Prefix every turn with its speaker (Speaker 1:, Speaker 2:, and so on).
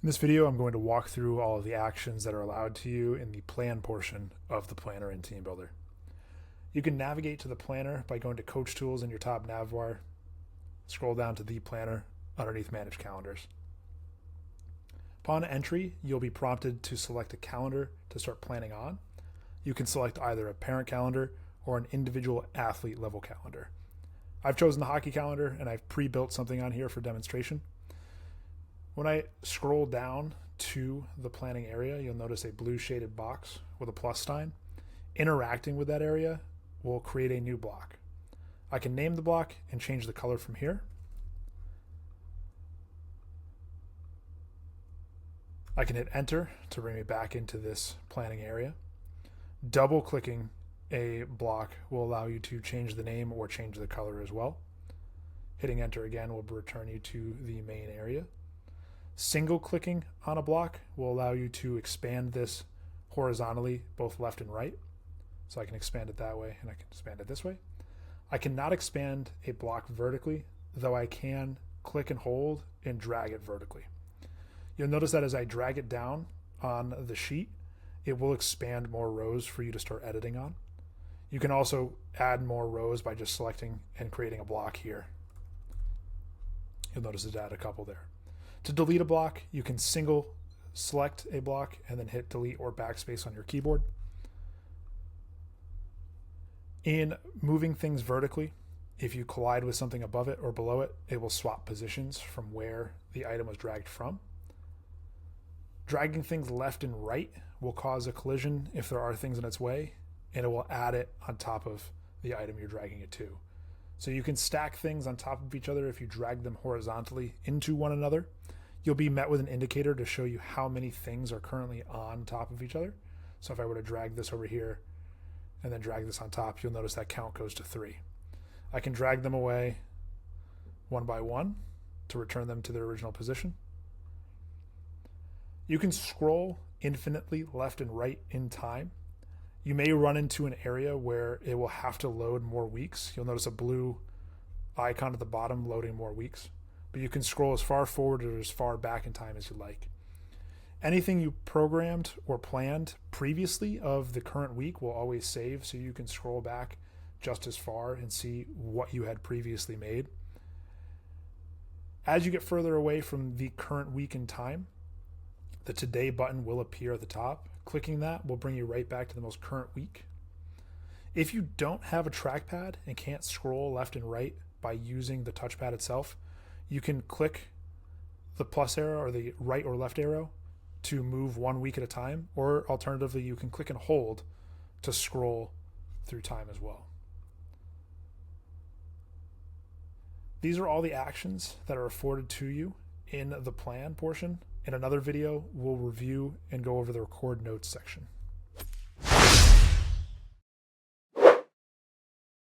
Speaker 1: In this video, I'm going to walk through all of the actions that are allowed to you in the plan portion of the planner in TeamBuildr. You can navigate to the planner by going to Coach Tools in your top navbar, scroll down to the planner underneath Manage Calendars. Upon entry, you'll be prompted to select a calendar to start planning on. You can select either a parent calendar or an individual athlete level calendar. I've chosen the hockey calendar and I've pre-built something on here for demonstration. When I scroll down to the planning area, you'll notice a blue shaded box with a plus sign. Interacting with that area will create a new block. I can name the block and change the color from here. I can hit enter to bring me back into this planning area. Double clicking a block will allow you to change the name or change the color as well. Hitting enter again will return you to the main area. Single clicking on a block will allow you to expand this horizontally, both left and right. So I can expand it that way and I can expand it this way. I cannot expand a block vertically, though I can click and hold and drag it vertically. You'll notice that as I drag it down on the sheet, it will expand more rows for you to start editing on. You can also add more rows by just selecting and creating a block here. You'll notice it's added a couple there. To delete a block, you can single select a block and then hit delete or backspace on your keyboard. In moving things vertically, if you collide with something above it or below it, it will swap positions from where the item was dragged from. Dragging things left and right will cause a collision if there are things in its way, and it will add it on top of the item you're dragging it to. So you can stack things on top of each other if you drag them horizontally into one another. You'll be met with an indicator to show you how many things are currently on top of each other. So if I were to drag this over here and then drag this on top, you'll notice that count goes to 3. I can drag them away one by one to return them to their original position. You can scroll infinitely left and right in time. You may run into an area where it will have to load more weeks. You'll notice a blue icon at the bottom loading more weeks, but you can scroll as far forward or as far back in time as you like. Anything you programmed or planned previously of the current week will always save, so you can scroll back just as far and see what you had previously made. As you get further away from the current week in time, the Today button will appear at the top. Clicking that will bring you right back to the most current week. If you don't have a trackpad and can't scroll left and right by using the touchpad itself, you can click the plus arrow or the right or left arrow to move 1 week at a time, or alternatively, you can click and hold to scroll through time as well. These are all the actions that are afforded to you in the plan portion. In another video, we'll review and go over the record notes section.